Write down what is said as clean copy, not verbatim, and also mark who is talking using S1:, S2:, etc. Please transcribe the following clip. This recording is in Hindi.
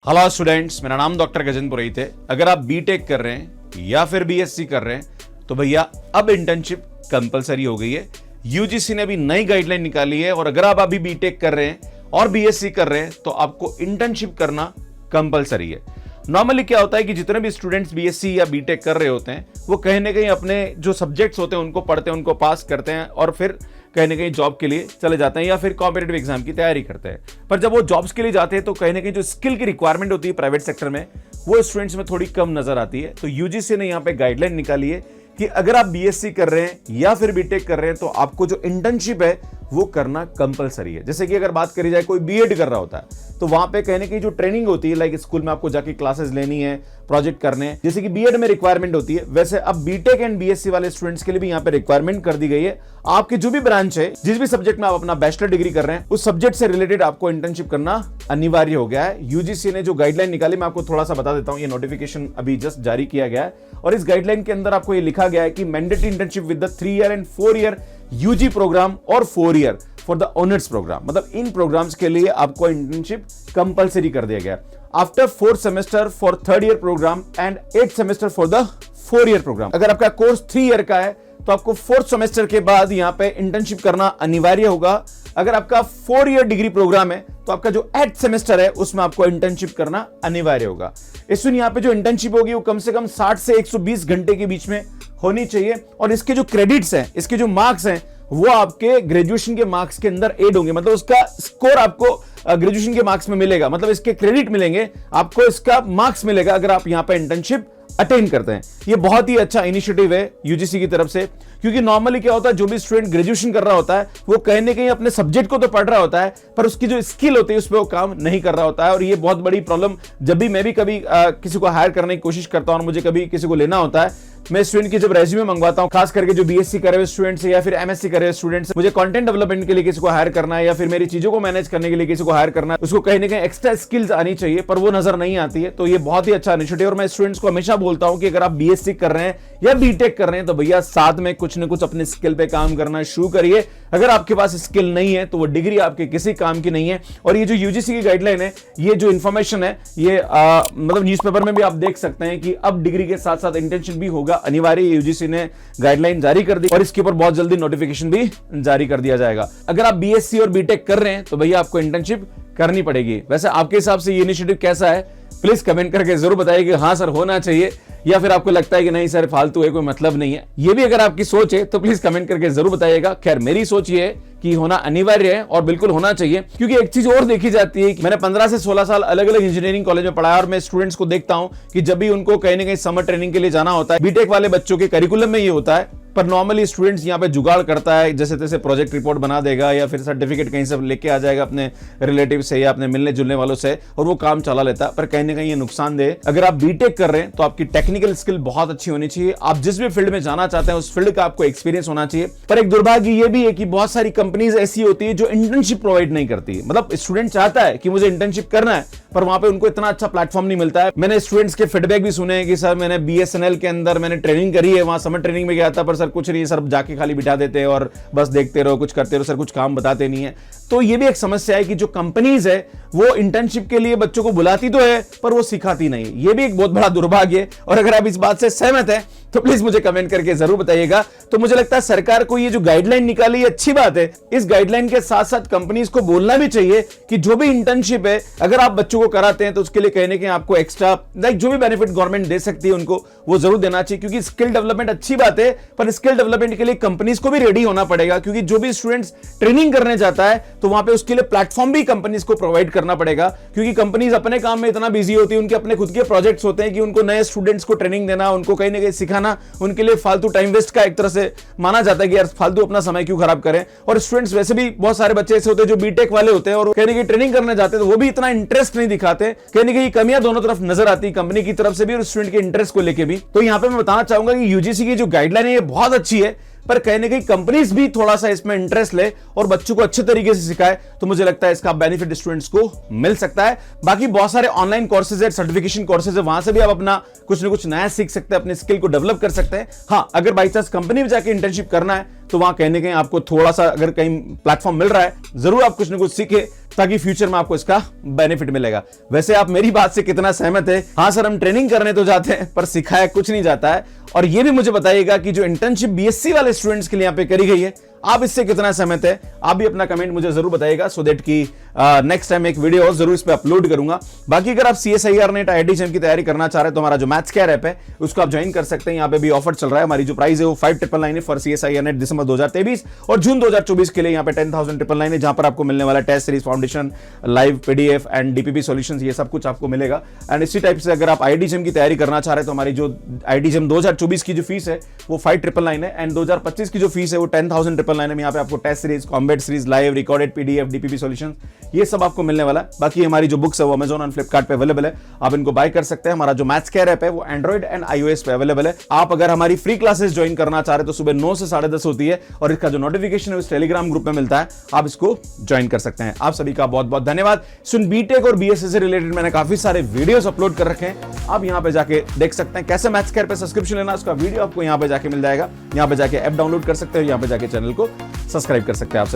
S1: हेलो स्टूडेंट्स, मेरा नाम डॉक्टर गजेंद्र पुरोहित है। अगर आप बीटेक कर रहे हैं या फिर बीएससी कर रहे हैं तो भैया अब इंटर्नशिप कंपलसरी हो गई है। यूजीसी ने भी नई गाइडलाइन निकाली है और अगर आप अभी बीटेक कर रहे हैं और बीएससी कर रहे हैं तो आपको इंटर्नशिप करना कंपलसरी है। नॉर्मली क्या होता है कि जितने भी स्टूडेंट्स बीएससी या बीटेक कर रहे होते हैं वो कहीं ना कहीं अपने जो सब्जेक्ट्स होते हैं उनको पढ़ते हैं, उनको पास करते हैं और फिर कहीं ना कहीं जॉब के लिए चले जाते हैं या फिर कॉम्पिटिटिव एग्जाम की तैयारी करते हैं। पर जब वो जॉब्स के लिए जाते हैं तो कहीं ना कहीं जो स्किल की रिक्वायरमेंट होती है प्राइवेट सेक्टर में वो स्टूडेंट्स में थोड़ी कम नजर आती है। तो यूजीसी ने यहाँ पे गाइडलाइन निकाली है कि अगर आप बीएससी कर रहे हैं या फिर बीटेक कर रहे हैं तो आपको जो इंटर्नशिप है वो करना कंपलसरी है। जैसे कि अगर बात करी जाए कोई बीएड कर रहा होता है तो वहां पे कहने की जो ट्रेनिंग होती है, लाइक स्कूल में आपको जाके क्लासेस लेनी है, प्रोजेक्ट करने हैं, जैसे कि बीएड में रिक्वायरमेंट होती है, वैसे अब बीटेक एंड बीएससी वाले स्टूडेंट्स के लिए भी यहाँ पे रिक्वायरमेंट कर दी गई है। आपकी जो भी ब्रांच है, जिस भी सब्जेक्ट में आप अपना बैचलर डिग्री कर रहे हैं, उस सब्जेक्ट से रिलेटेड आपको इंटर्नशिप करना अनिवार्य हो गया है। यूजीसी ने जो गाइडलाइन निकाली, मैं आपको थोड़ा सा बता देता हूं। ये नोटिफिकेशन अभी जस्ट जारी किया गया है और इस गाइडलाइन के अंदर आपको ये लिखा गया है कि mandatory internship with the 3 year and 4 year UG programme और 4 year for the honours programme, मतलब इन प्रोग्राम्स के लिए आपको इंटर्नशिप कंपलसरी कर दिया गया। After 4 semester for 3rd year programme and 8 semester for the 4 year programme. अगर आपका कोर्स 3 ईयर का है तो आपको 4th सेमेस्टर के बाद यहां पे इंटर्नशिप करना अनिवार्य होगा। अगर आपका 4 ईयर डिग्री प्रोग्राम है तो आपका जो 8th सेमेस्टर है उसमें आपको इंटर्नशिप करना अनिवार्य होगा। इसमें यहां पे जो इंटर्नशिप होगी वो कम से कम 60 से 120 घंटे के बीच में होनी चाहिए और इसके जो क्रेडिट्स हैं, इसके जो मार्क्स हैं वो आपके ग्रेजुएशन के मार्क्स के अंदर ऐड होंगे, मतलब उसका स्कोर आपको ग्रेजुएशन के मार्क्स में मिलेगा, मतलब इसके क्रेडिट मिलेंगे, आपको इसका मार्क्स मिलेगा अगर आप यहां पे इंटर्नशिप अटेंड करते हैं। ये बहुत ही अच्छा इनिशिएटिव है यूजीसी की तरफ से, क्योंकि नॉर्मली क्या होता है, जो भी स्टूडेंट ग्रेजुएशन कर रहा होता है वो कहीं ना कहीं अपने सब्जेक्ट को तो पढ़ रहा होता है पर उसकी जो स्किल होती है उस पर वो काम नहीं कर रहा होता है। और ये बहुत बड़ी प्रॉब्लम, जब भी मैं भी कभी किसी को हायर करने की कोशिश करता हूं और मुझे कभी किसी को लेना होता है, मैं स्टूडेंट की जब रेज्यूमे मंगवाता हूं, खास करके जो बीएससी करे हुए स्टूडेंट्स या फिर एमएससी करे हुए स्टूडेंट्स, मुझे कंटेंट डेवलपमेंट के लिए किसी को हायर करना है या फिर मेरी चीजों को मैनेज करने के लिए किसी को हायर करना है, उसको कहीं ना कहीं एक्स्ट्रा स्किल्स आनी चाहिए पर वो नजर नहीं आती है। तो ये बहुत ही अच्छा इनिशिएटिव और मैं स्टूडेंट्स को हमेशा बोलता हूं कि अगर आप बीएससी कर रहे हैं या बीटेक कर रहे हैं तो भैया साथ में कुछ ना कुछ अपने स्किल पे काम करना शुरू करिए। अगर आपके पास स्किल नहीं है तो वो डिग्री आपके किसी काम की नहीं है। और ये जो यूजीसी की गाइडलाइन है, ये जो इंफॉर्मेशन है, ये मतलब न्यूज़पेपर में भी आप देख सकते हैं कि अब डिग्री के साथ साथ इंटर्नशिप भी होगा अनिवार्य। यूजीसी ने गाइडलाइन जारी कर दी और इसके ऊपर बहुत जल्दी नोटिफिकेशन भी जारी कर दिया जाएगा। अगर आप बीएससी और बीटेक कर रहे हैं तो भैया आपको इंटर्नशिप करनी पड़ेगी। वैसे आपके हिसाब से ये इनिशिएटिव कैसा है, प्लीज कमेंट करके जरूर बताइए कि हाँ सर होना चाहिए, या फिर आपको लगता है कि नहीं सर फालतू है, कोई मतलब नहीं है। ये भी अगर आपकी सोच है तो प्लीज कमेंट करके जरूर बताइएगा। खैर मेरी सोच ये है कि होना अनिवार्य है और बिल्कुल होना चाहिए, क्योंकि एक चीज और देखी जाती है कि मैंने 15 से 16 साल अलग अलग इंजीनियरिंग कॉलेज में पढ़ा है और मैं स्टूडेंट्स को देखता हूं कि जब भी उनको कहीं ना कहीं समर ट्रेनिंग के लिए जाना होता है, बीटेक वाले बच्चों के करिकुलम में ये होता है, पर नॉर्मली स्टूडेंट्स यहाँ पे जुगाड़ करता है, जैसे तैसे प्रोजेक्ट रिपोर्ट बना देगा या फिर सर्टिफिकेट कहीं से लेके आ जाएगा अपने रिलेटिव से या अपने मिलने जुलने वालों से और वो काम चला लेता है। पर कहीं ना कहीं ये नुकसानदेह। अगर आप बीटेक कर रहे हैं तो आपकी टेक्निकल स्किल बहुत अच्छी होनी चाहिए। आप जिस भी फील्ड में जाना चाहते हैं उस फील्ड का आपको एक्सपीरियंस होना चाहिए। पर एक दुर्भाग्य ये भी है कि बहुत सारी कंपनीज ऐसी होती है जो इंटर्नशिप प्रोवाइड नहीं करती। मतलब स्टूडेंट चाहता है कि मुझे इंटर्नशिप करना है पर वहां पे उनको इतना अच्छा प्लेटफॉर्म नहीं मिलता है। मैंने स्टूडेंट्स के फीडबैक भी सुने हैं कि सर मैंने बीएसएनएल के अंदर मैंने ट्रेनिंग करी है, वहां समर ट्रेनिंग में गया था पर सर कुछ नहीं, सर जाके खाली बिठा देते हैं और बस देखते रहो, कुछ करते रहो, सर कुछ काम बताते नहीं है। तो ये भी एक समस्या है कि जो कंपनीज है वो इंटर्नशिप के लिए बच्चों को बुलाती तो है पर वो सिखाती नहीं। ये भी एक बहुत बड़ा दुर्भाग्य है। और अगर आप इस बात से सहमत है तो प्लीज मुझे कमेंट करके जरूर बताइएगा। तो मुझे लगता है सरकार को ये जो गाइडलाइन निकाली है अच्छी बात है। इस गाइडलाइन के साथ साथ कंपनीज को बोलना भी चाहिए कि जो भी इंटर्नशिप है अगर आप बच्चों को कराते हैं तो उसके लिए कहीं ना कहीं आपको एक्स्ट्रा लाइक जो भी बेनिफिट गवर्नमेंट दे सकती है उनको वो जरूर देना चाहिए, क्योंकि स्किल डेवलपमेंट अच्छी बात है पर स्किल डेवलपमेंट के लिए कंपनीज को भी रेडी होना पड़ेगा। क्योंकि जो भी स्टूडेंट्स ट्रेनिंग करने जाता है तो वहां पे उसके लिए प्लेटफॉर्म भी कंपनीज को प्रोवाइड करना पड़ेगा, क्योंकि कंपनीज अपने काम में इतना बिजी होती है, उनके अपने खुद के प्रोजेक्ट्स होते हैं कि उनको नए स्टूडेंट्स को ट्रेनिंग देना, उनको कहीं ना कहीं सिखाना उनके लिए फालतू टाइम वेस्ट का एक तरह से माना जाता है कि यार फालतू अपना समय क्यों खराब करें। और स्टूडेंट्स वैसे भी बहुत सारे बच्चे ऐसे होते हैं जो बीटेक वाले होते हैं और कहीं ना कहीं ट्रेनिंग करने जाते हैं तो वो भी इतना इंटरेस्ट नहीं दिखाते। कहीं ना कहीं कमियां दोनों तरफ नजर आती है, कंपनी की तरफ से भी और स्टूडेंट के इंटरेस्ट को लेकर भी। तो यहां पे मैं बताना चाहूंगा कि यूजीसी की जो गाइडलाइन है ये बहुत अच्छी है, पर कहीं ना कहीं कंपनीज भी थोड़ा सा इसमें इंटरेस्ट ले और बच्चों को अच्छे तरीके से सिखाए तो मुझे लगता है इसका बेनिफिट स्टूडेंट्स को मिल सकता है। बाकी बहुत सारे ऑनलाइन कोर्सेज है, सर्टिफिकेशन कोर्सेज है, वहां से भी आप अपना कुछ ना कुछ नया सीख सकते हैं, अपने स्किल को डेवलप कर सकते हैं। हाँ, अगर बाई चांस कंपनी में जाके इंटर्नशिप करना है तो वहां कहीं ना कहीं आपको थोड़ा सा अगर कहीं प्लेटफॉर्म मिल रहा है जरूर आप कुछ ना कुछ सीखे, ताकि फ्यूचर में आपको इसका बेनिफिट मिलेगा। वैसे आप मेरी बात से कितना सहमत है? हाँ सर, हम ट्रेनिंग करने तो जाते हैं पर सिखाया कुछ नहीं जाता है। और ये भी मुझे बताइएगा कि जो इंटर्नशिप बीएससी वाले स्टूडेंट्स के लिए यहां पे करी गई है, आप इससे कितना सहमत है? आप भी अपना कमेंट मुझे जरूर बताइएगा, सो दैट कि नेक्स्ट टाइम एक वीडियो और जरूर इस पे अपलोड करूंगा। बाकी अगर आप CSIR नेट IIT की तैयारी करना चाह रहे हैं तो हमारा जो मैथ्स केयर ऐप है उसको आप ज्वाइन कर सकते हैं। यहाँ पे भी ऑफर चल रहा है। हमारी जो प्राइस है वो 5999 है फॉर CSIR नेट दिसंबर 2023 और जून 2024 के लिए यहाँ पे 10,999 है, जहां पर आपको मिलने वाला test series, foundation, live PDF and DPP solutions, ये सब कुछ आपको मिलेगा। एंड इसी टाइप से अगर आप IIT की तैयारी करना चाह रहे हैं तो हमारी जो IIT 2024 की जो फीस है वो 5999 है एंड 2025 की जो फीस है वो 10,999 है। यहाँ पे आपको test series, combat series, live, recorded PDF, DPP solutions, ये सब आपको मिलने वाला है। बाकी हमारी जो बुक्स है वो Amazon और Flipkart पे अवेलेबल है, आप इनको बाय कर सकते हैं। हमारा जो मैथ्स केयर ऐप है वो Android एंड iOS पे अवेलेबल है। आप अगर हमारी फ्री क्लासेस ज्वाइन करना चाह रहे हैं तो सुबह 9 से 10:30 होती है और इसका जो नोटिफिकेशन है उस टेलीग्राम ग्रुप में मिलता है, आप इसको ज्वाइन कर सकते हैं। आप सभी का बहुत बहुत धन्यवाद। सुन बीटेक और BSc से रिलेटेड मैंने काफी सारे वीडियोस अपलोड कर रखे हैं, आप यहां पे जाके देख सकते हैं। कैसे मैथ्स केयर पे सब्सक्रिप्शन लेना, उसका वीडियो आपको यहां पे जाके मिल जाएगा। यहां पे जाके ऐप डाउनलोड कर सकते हैं, यहां पे जाके चैनल को सब्सक्राइब कर सकते हैं आप।